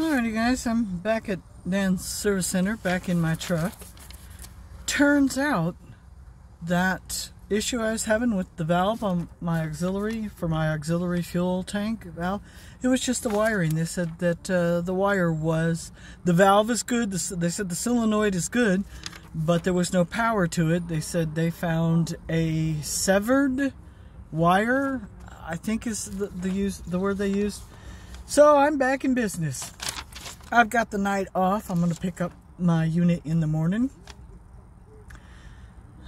Alrighty guys, I'm back at Dan's Service Center, back in my truck. Turns out that issue I was having with the valve on my auxiliary, for my auxiliary fuel tank valve, it was just the wiring. They said that the valve is good, they said the solenoid is good, but there was no power to it. They said they found a severed wire, I think is the word they used. So I'm back in business. I've got the night off. I'm going to pick up my unit in the morning.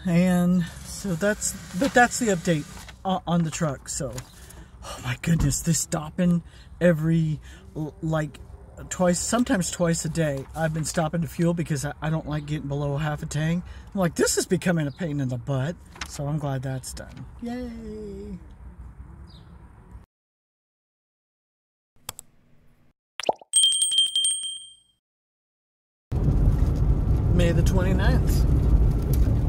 And so that's the update on the truck. So, oh my goodness, this stopping every, like, sometimes twice a day. I've been stopping to fuel because I don't like getting below half a tank. I'm like, this is becoming a pain in the butt. So I'm glad that's done. Yay! May the 29th.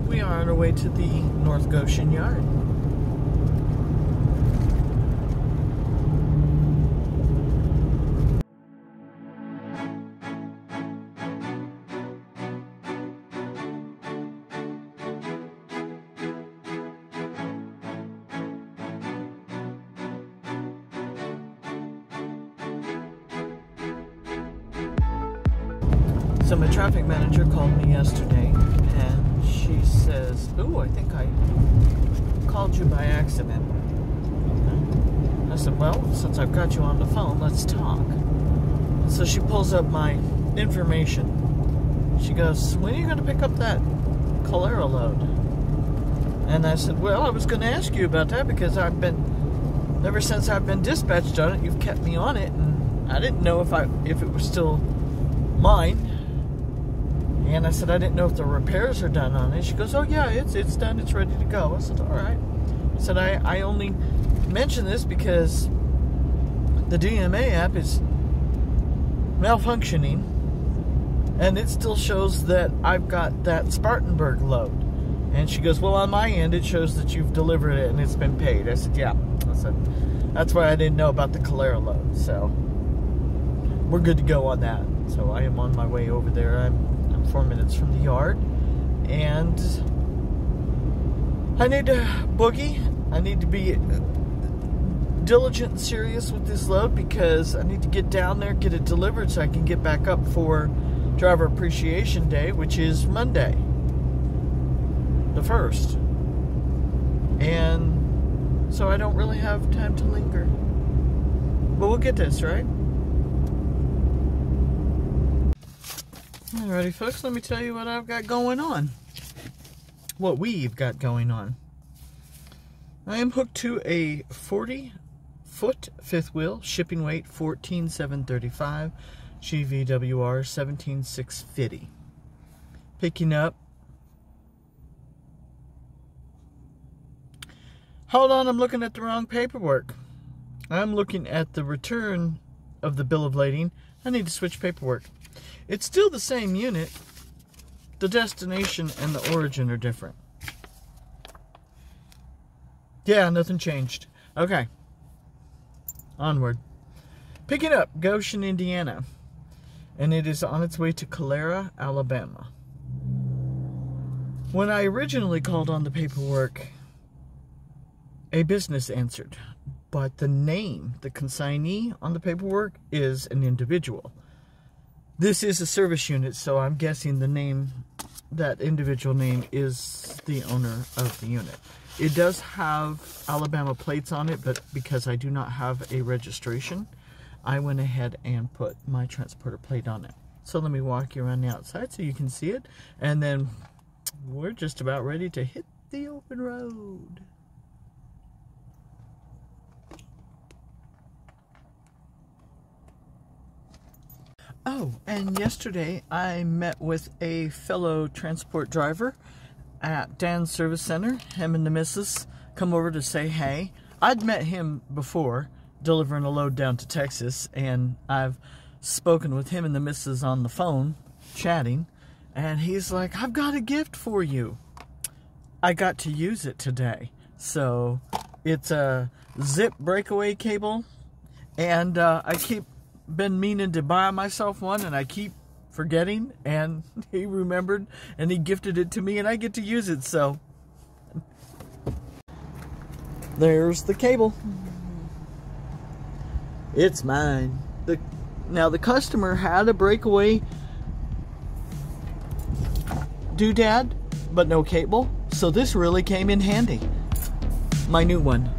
We are on our way to the North Goshen yard. So my traffic manager called me yesterday and she says, "Ooh, I think I called you by accident." I said, "Well, since I've got you on the phone, let's talk." So she pulls up my information. She goes, "When are you going to pick up that Calera load?" And I said, "Well, I was going to ask you about that because ever since I've been dispatched on it, you've kept me on it, and I didn't know if it was still mine." And I said, "I didn't know if the repairs are done on it." She goes, "Oh yeah, it's done, it's ready to go." I said, "All right." I said, I only mention this because the DMA app is malfunctioning and it still shows that I've got that Spartanburg load. And she goes, "Well, on my end it shows that you've delivered it and it's been paid." I said, "Yeah." I said, "That's why I didn't know about the Calera load." So we're good to go on that. So I am on my way over there. I'm 4 minutes from the yard, and I need to boogie. I need to be diligent and serious with this load because I need to get down there, get it delivered so I can get back up for Driver Appreciation Day, which is Monday, the 1st. And so I don't really have time to linger. But we'll get this, right? Alrighty folks, let me tell you what I've got going on. What we've got going on. I am hooked to a 40-foot fifth wheel, shipping weight 14,735, GVWR 17,650. Picking up. Hold on, I'm looking at the wrong paperwork. I'm looking at the return of the bill of lading. I need to switch paperwork. It's still the same unit. The destination and the origin are different. Yeah, nothing changed. Okay. Onward. Picking up Goshen, Indiana. And it is on its way to Calera, Alabama. When I originally called on the paperwork, a business answered. But the name, the consignee on the paperwork, is an individual. This is a service unit, so I'm guessing the name, that individual name, is the owner of the unit. It does have Alabama plates on it, but because I do not have a registration, I went ahead and put my transporter plate on it. So let me walk you around the outside so you can see it, and then we're just about ready to hit the open road. Oh, and yesterday I met with a fellow transport driver at Dan's Service Center. Him and the missus come over to say hey. I'd met him before, delivering a load down to Texas, and I've spoken with him and the missus on the phone, chatting, and he's like, "I've got a gift for you." I got to use it today. So, it's a zip breakaway cable, and I keep been meaning to buy myself one, and I keep forgetting, and he remembered, and he gifted it to me, and I get to use it, so. There's the cable. It's mine. Now, the customer had a breakaway doodad, but no cable, so this really came in handy. My new one.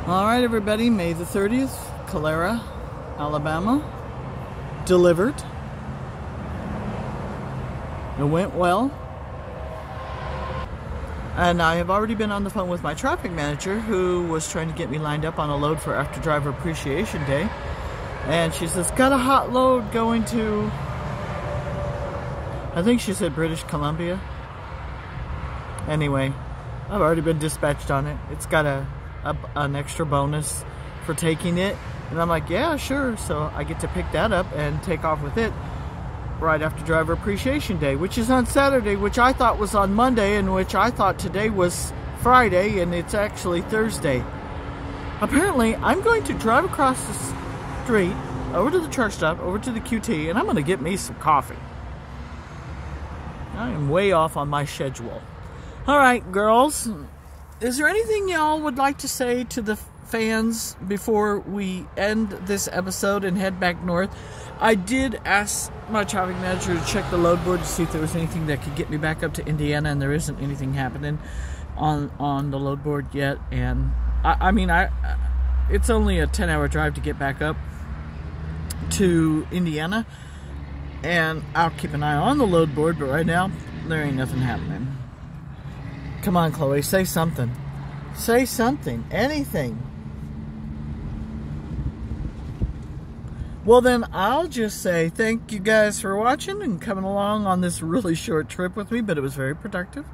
Alright everybody, May the 30th, Calera, Alabama, delivered. It went well. And I have already been on the phone with my traffic manager, who was trying to get me lined up on a load for After Driver Appreciation Day. And she says, got a hot load going to, I think she said British Columbia. Anyway, I've already been dispatched on it. It's got an extra bonus for taking it, and I'm like, yeah, sure. So I get to pick that up and take off with it right after Driver Appreciation Day, which is on Saturday, which I thought was on Monday, and which I thought today was Friday, and it's actually Thursday. Apparently, I'm going to drive across the street over to the truck stop, over to the QT, and I'm going to get me some coffee. I am way off on my schedule. All right, girls. Is there anything y'all would like to say to the fans before we end this episode and head back north? I did ask my traffic manager to check the load board to see if there was anything that could get me back up to Indiana, and there isn't anything happening on the load board yet. And I mean, it's only a 10-hour drive to get back up to Indiana, and I'll keep an eye on the load board, but right now there ain't nothing happening. Come on, Chloe, say something. Say something. Anything. Well, then, I'll just say thank you guys for watching and coming along on this really short trip with me, but it was very productive.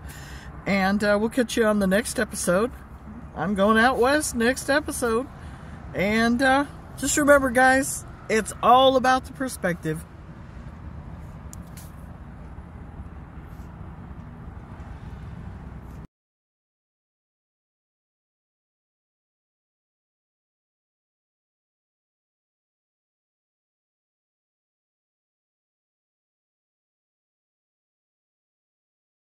And we'll catch you on the next episode. I'm going out west next episode. And just remember, guys, it's all about the perspective.